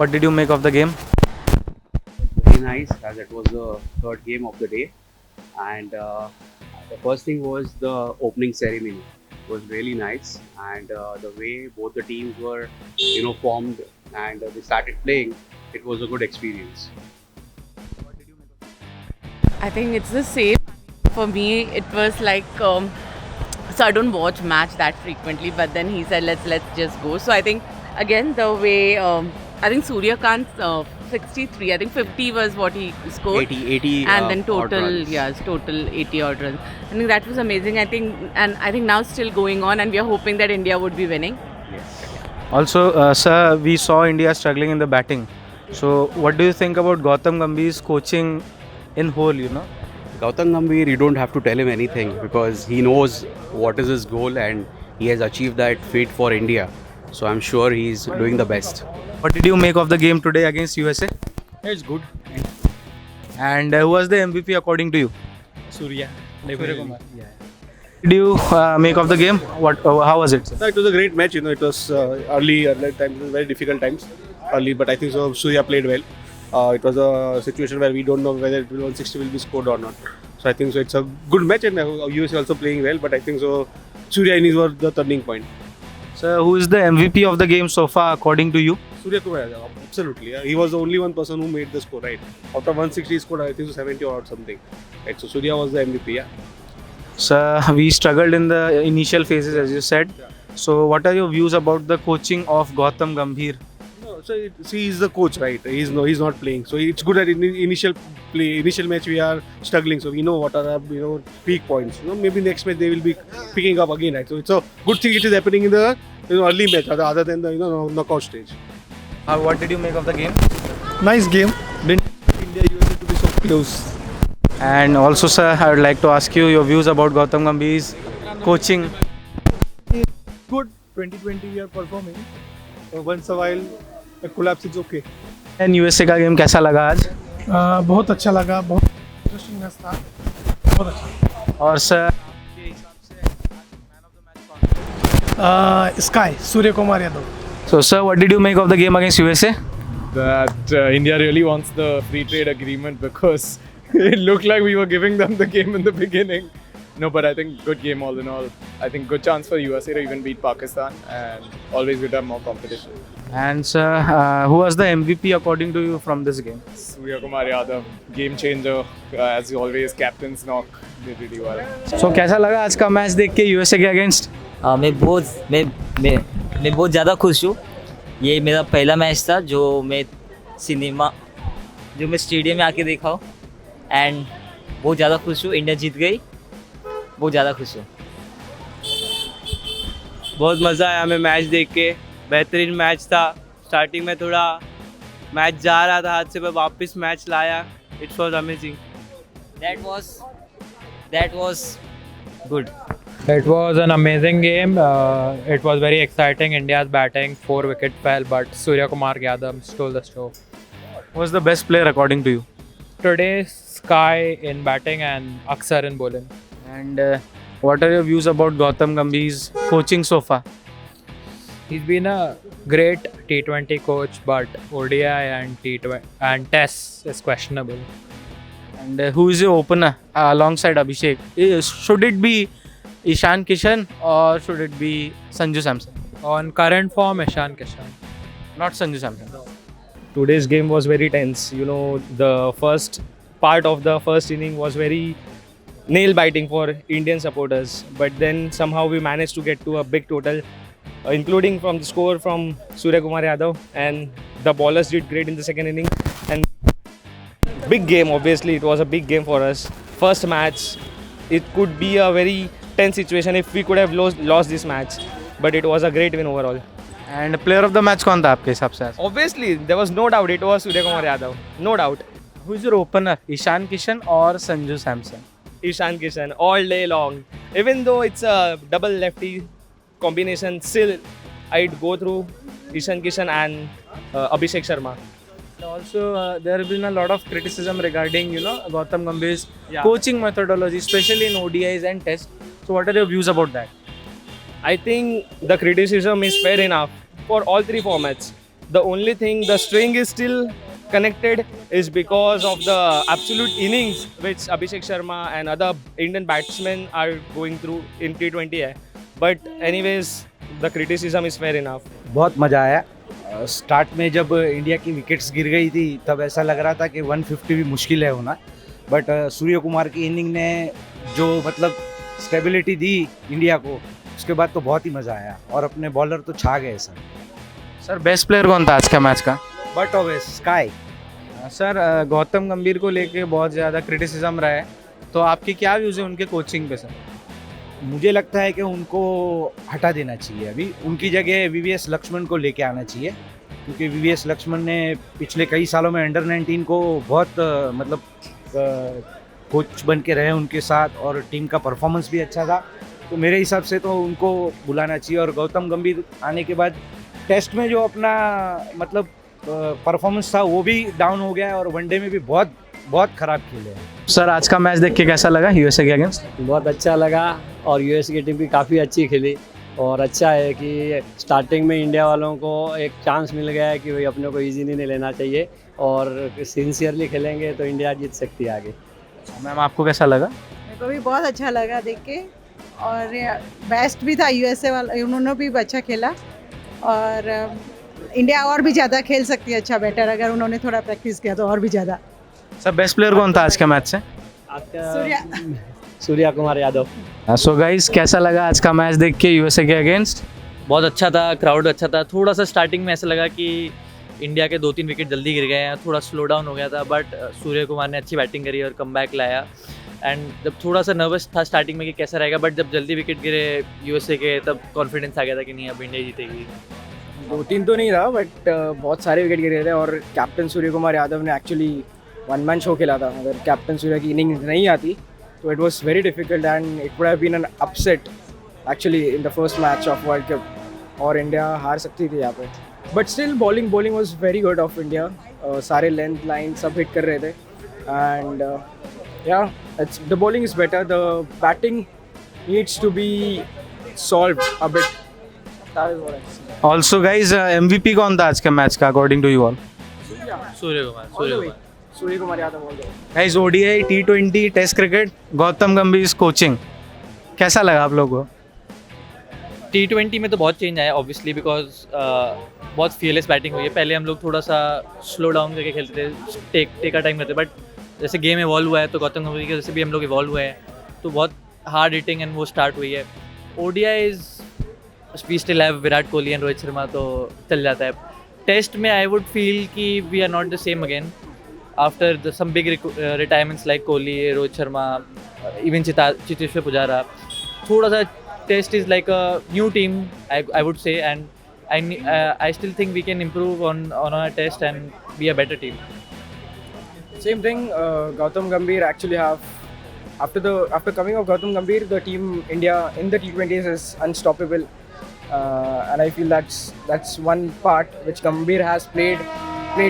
What did you make of the game? Very nice, as it was the third game of the day. And the first thing was the opening ceremony. It was really nice, and the way both the teams were, formed and they started playing, it was a good experience. I think it's the same. For me, it was like so I don't watch match that frequently, but then he said let's just go. So I think again the way I think Surya Kant's 63. I think 50 was what he scored. 80 And then odd total, runs. yes, total 80 odd runs. I think that was amazing. I think now still going on, and we are hoping that India would be winning. Yes. Also, sir, we saw India struggling in the batting. So, what do you think about Gautam Gambhir's coaching in whole? Gautam Gambhir, you don't have to tell him anything because he knows what is his goal and he has achieved that feat for India. So I'm sure he's doing the best. What did you make of the game today against USA? It's good. And who was the MVP according to you? Surya. Surya Kumar. Did you make of the game? How was it? No, it was a great match. It was early times, very difficult times early, but I think so. Surya played well. It was a situation where we don't know whether 160 will be scored or not. So I think so. It's a good match, and USA also playing well. But I think so. Surya innings were the turning point. So, who is the MVP of the game so far according to you? Surya Kumar, absolutely. He was the only one person who made the score, right? After 160, he scored, I think, so 70 or something. Right? So Surya was the MVP, yeah. Sir, we struggled in the initial phases, as you said. So, what are your views about the coaching of Gautam Gambhir? No, so he's the coach, right? He's not playing. So it's good that in the initial match we are struggling. So we know what are our peak points. Maybe next match they will be picking up again, right? So it's a good thing it is happening in the early match other than the knockout stage. What did you make of the game? Nice game. Didn't expect India USA to be so close. And also, sir, I would like to ask you your views about Gautam Gambhir's coaching. Good 2020 we are performing. Once a while a collapse is okay. And USA का game कैसा लगा आज? बहुत अच्छा लगा, बहुत interesting match था, बहुत अच्छा. और sir sky Surya Kumar Yadav. so sir, what did you make of the game against USA? That India really wants the free trade agreement because it looked like we were giving them the game in the beginning. No, but I think good game all in all. I think good chance for USA to even beat Pakistan and always good to have more competition. And sir, who was the MVP according to you from this game? Surya Kumar Yadav, game changer, as always, captain's knock, did really well. So कैसा लगा आज का match देख के USA के against? मैं बहुत ज़्यादा खुश हूँ. ये मेरा पहला मैच था जो मैं स्टेडियम में आके देखा हूँ एंड बहुत ज़्यादा खुश हूँ. इंडिया जीत गई, बहुत ज़्यादा खुश हूँ. बहुत मज़ा आया हमें मैच देख के. बेहतरीन मैच था. स्टार्टिंग में थोड़ा मैच जा रहा था हाथ से, पर वापस मैच लाया. It's was amazing. That was good. It was an amazing game. It was very exciting. India's batting, 4 wickets fell, but Surya Kumar Yadav stole the show. Who was the best player according to you? Today, Sky in batting and Aksar in bowling. And what are your views about Gautam Gambhir's coaching so far? He's been a great T20 coach, but ODI and T20 and Tests is questionable. And who is your opener alongside Abhishek? Should it be Ishan Kishan or should it be Sanju Samson? On current form, Ishan Kishan. Not Sanju Samson. Today's game was very tense. The first part of the first inning was very nail biting for Indian supporters, but then somehow we managed to get to a big total, including from the score from Surya Kumar Yadav, and the bowlers did great in the second inning. And big game, obviously it was a big game for us. First match, it could be a very tense situation if we could have lost this match, but it was a great win overall. And player of the match कौन था आपके हिसाब से? Obviously, there was no doubt it was Surya Kumar Yadav, no doubt. Who is your opener? Ishan Kishan or Sanju Samson? Ishan Kishan all day long. Even though it's a double lefty combination, still I'd go through Ishan Kishan and Abhishek Sharma. Also, there has been a lot of criticism regarding, Gautam Gambhir's coaching methodology, especially in ODIs and Tests. So, what are your views about that? I think the criticism is fair enough for all three formats. The only thing, the string is still connected is because of the absolute innings which Abhishek Sharma and other Indian batsmen are going through in T20 hai. But anyways, the criticism is fair enough. बहुत मज़ा आया. Start में जब India की wickets गिर गई थी तब ऐसा लग रहा था कि 150 भी मुश्किल है होना, बट सूर्य कुमार की इनिंग ने जो मतलब स्टेबिलिटी दी इंडिया को, उसके बाद तो बहुत ही मज़ा आया और अपने बॉलर तो छा गए सर. सर बेस्ट प्लेयर कौन था आज का मैच का? But always sky. Sir Gautam गंभीर को लेके बहुत ज़्यादा क्रिटिसिज्म रहा है, तो आपके क्या व्यूज़ है उनके कोचिंग पे सर? मुझे लगता है कि उनको हटा देना चाहिए. अभी उनकी जगह वीवीएस लक्ष्मण को लेके आना चाहिए, क्योंकि वीवीएस लक्ष्मण ने पिछले कई सालों में अंडर 19 को बहुत मतलब कोच बन के रहे उनके साथ और टीम का परफॉर्मेंस भी अच्छा था. तो मेरे हिसाब से तो उनको बुलाना चाहिए. और गौतम गंभीर आने के बाद टेस्ट में जो अपना मतलब परफॉर्मेंस था वो भी डाउन हो गया और वनडे में भी बहुत बहुत ख़राब खेले हैं. सर आज का मैच देख के कैसा लगा यूएसए के अगेंस्ट? बहुत अच्छा लगा और यूएस की टीम भी काफ़ी अच्छी खेली और अच्छा है कि स्टार्टिंग में इंडिया वालों को एक चांस मिल गया है कि भाई अपने को इजीली नहीं लेना चाहिए और सिंसियरली खेलेंगे तो इंडिया जीत सकती है आगे. मैम आपको कैसा लगा? मेरे को भी बहुत अच्छा लगा देख के और बेस्ट भी था यूएसए वाला, उन्होंने भी अच्छा खेला और इंडिया और भी ज़्यादा खेल सकती है अच्छा बेटर अगर उन्होंने थोड़ा प्रैक्टिस किया तो और भी ज़्यादा. सर बेस्ट प्लेयर कौन था आज के मैच से? सूर्या कुमार यादव. सो गाइस कैसा लगा आज का मैच देख के यूएसए के अगेंस्ट? बहुत अच्छा था, क्राउड अच्छा था. थोड़ा सा स्टार्टिंग में ऐसा लगा कि इंडिया के 2-3 विकेट जल्दी गिर गए हैं, थोड़ा स्लो डाउन हो गया था, बट सूर्य कुमार ने अच्छी बैटिंग करी और कमबैक लाया. एंड जब थोड़ा सा नर्वस था स्टार्टिंग में कि कैसा रहेगा, बट जब जल्दी विकेट गिरे यूएसए के तब कॉन्फिडेंस आ गया था कि नहीं अब इंडिया जीतेगी. 2-3 तो नहीं रहा बट बहुत सारे विकेट गिरे थे और कैप्टन सूर्य कुमार यादव ने एक्चुअली वन मैन शो खेला था. अगर कैप्टन सूर्य की इनिंग नहीं आती तो it was very difficult and it would have been an upset actually in the first match of world cup और इंडिया हार सकती थी यहाँ पे. But still bowling was very good of India. सारे लेंथ लाइन सब हिट कर रहे थे and yeah it's the bowling is better, the batting needs to be solved a bit. That is what I see. Also guys MVP कौन था आज के match का according to you all? Surya Kumar Yadav बोल रहे. Guys ODI T20 test cricket Gautam Gambhir coaching कैसा लगा आप लोगों को? T20 में तो बहुत चेंज आया ऑब्वियसली बिकॉज बहुत फियरलेस बैटिंग हुई है. पहले हम लोग थोड़ा सा स्लो डाउन करके खेलते थे, टेक का टाइम करते, बट जैसे गेम इवॉल्व हुआ है तो गौतम गंभीर की वजह से भी हम लोग इवॉल्व हुए हैं, तो बहुत हार्ड हिटिंग एंड वो स्टार्ट हुई है. ODI is we still have Virat Kohli and Rohit Sharma, तो चल जाता है. टेस्ट में आई वुड फील कि we are not the same again after some big retirements like Kohli, Rohit Sharma, even Cheteshwar Pujara. थोड़ा सा test is like a new team, I would say, and I still think we can improve on our test and be a better team. Same thing. Gautam Gambhir actually have after coming of Gautam Gambhir, the team India in the T20s is unstoppable, and I feel that's one part which Gambhir has played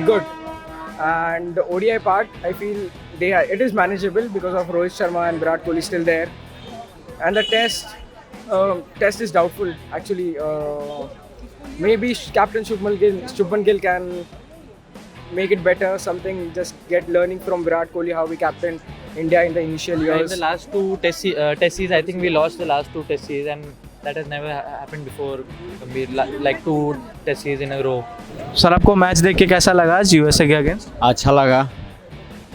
good. And the ODI part, I feel it is manageable because of Rohit Sharma and Virat Kohli still there, and the test is doubtful actually. Maybe Captain Shubman Gill can make it better, something, just get learning from Virat Kohli how we captained India in the initial years. In the last two test series, I think we lost the last two test series and that has never happened before. Like 2 test series in a row. Sir आपको match देख के कैसा लगा आज USA के against? अच्छा लगा.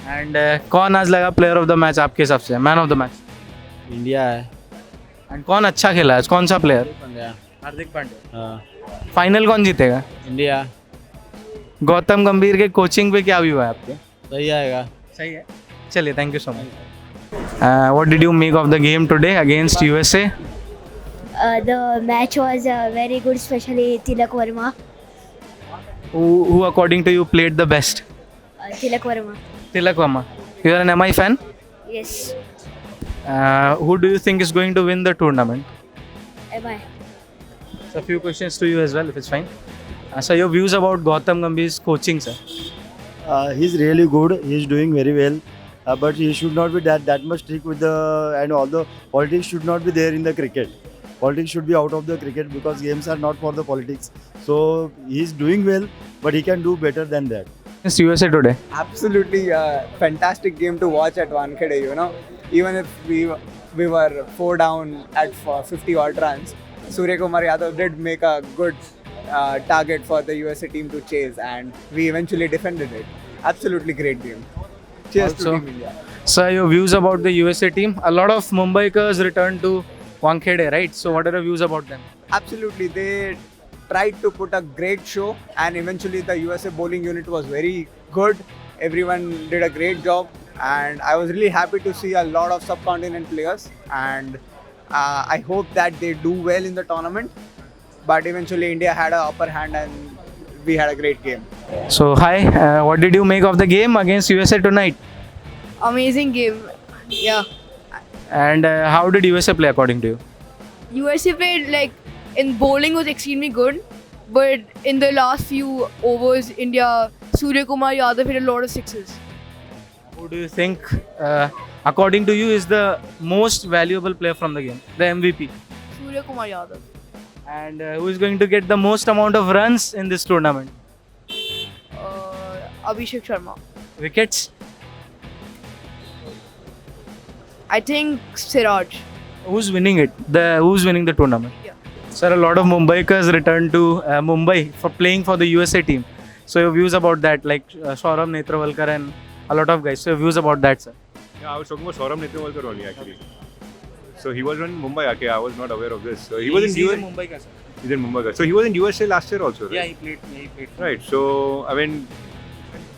And कौन आज लगा प्लेयर ऑफ द मैच आपके हिसाब से, man of the match? India है. एंड कौन अच्छा खेला है, कौन सा प्लेयर? हार्दिक पांड्या. हाँ. फाइनल कौन जीतेगा? इंडिया. गौतम गंभीर के कोचिंग पे क्या व्यू है आपके? सही आएगा. सही है. चलिए, thank you so much. What did you make of the game today against USA? The match was very good, especially Tilak Verma. Who according to you played the best? Tilak Verma. Tilak Verma. You are an MI fan? Yes. Who do you think is going to win the tournament? MI. So a few questions to you as well, if it's fine. So your views about Gautam Gambhir's coaching, sir? He's really good. He's doing very well. But he should not be that much strict with and all the politics should not be there in the cricket. Politics should be out of the cricket because games are not for the politics. So he's doing well, but he can do better than that. It's USA today. Absolutely fantastic game to watch at Wankhede, you know. Even if we were 4 down at 50 odd runs, Surya Kumar Yadav did make a good target for the USA team to chase, and we eventually defended it. Absolutely great game. Cheers to Also, Team India. Sir, your views about the USA team? A lot of Mumbaikars returned to Wankhede, right? So what are your views about them? Absolutely, they tried to put a great show, and eventually the USA bowling unit was very good. Everyone did a great job, and I was really happy to see a lot of subcontinent players, and I hope that they do well in the tournament. But eventually India had an upper hand and we had a great game. So hi, what did you make of the game against USA tonight? Amazing game. Yeah. And how did USA play according to you? USA played like in bowling was extremely good, but in the last few overs, India, Surya Kumar Yadav hit a lot of sixes. Who do you think, according to you, is the most valuable player from the game? The MVP? Surya Kumar Yadav. And who is going to get the most amount of runs in this tournament? Abhishek Sharma. Wickets? I think Siraj. Who's winning it? Who's winning the tournament? Yeah. Sir, a lot of Mumbaikars returned to Mumbai for playing for the USA team. So your views about that, like Saurabh Netravalkar and a lot of guys. So your views about that, sir? Yeah, I was talking about Saurabh Netravalkar only actually. So he was in Mumbai. Okay, I was not aware of this. So he was in Mumbai, sir. He's in Mumbai. So he was in USA last year also, right? Yeah, he played. Right. So I mean,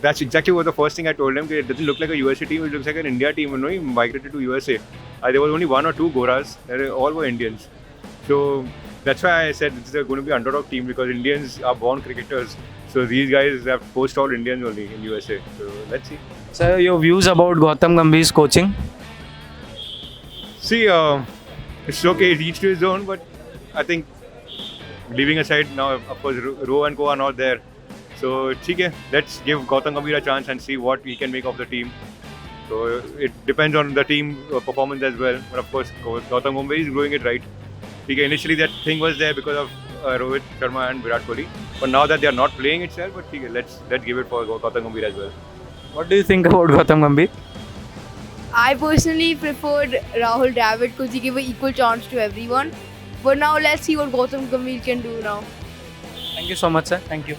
that's exactly what the first thing I told him. It doesn't look like a USA team. It looks like an India team. You know, he migrated to USA. There was only 1 or 2 Goras. All were Indians. So that's why I said this is going to be underdog team because Indians are born cricketers. So these guys have post all Indians only in USA. So let's see. Sir, your views about Gautam Gambhir's coaching? See, it's okay. It's each to his own. But I think leaving aside now, of course, Rowe and Co are not there. So okay, let's give Gautam Gambhir a chance and see what he can make of the team. So it depends on the team performance as well. But of course, Gautam Gambhir is growing it right. Okay, initially that thing was there because of Rohit Sharma and Virat Kohli. But now that they are not playing itself, but okay, let's give it for Gautam Gambhir as well. What do you think about Gautam Gambhir? I personally preferred Rahul Dravid because he gave an equal chance to everyone. But now let's see what Gautam Gambhir can do now. Thank you so much, sir. Thank you.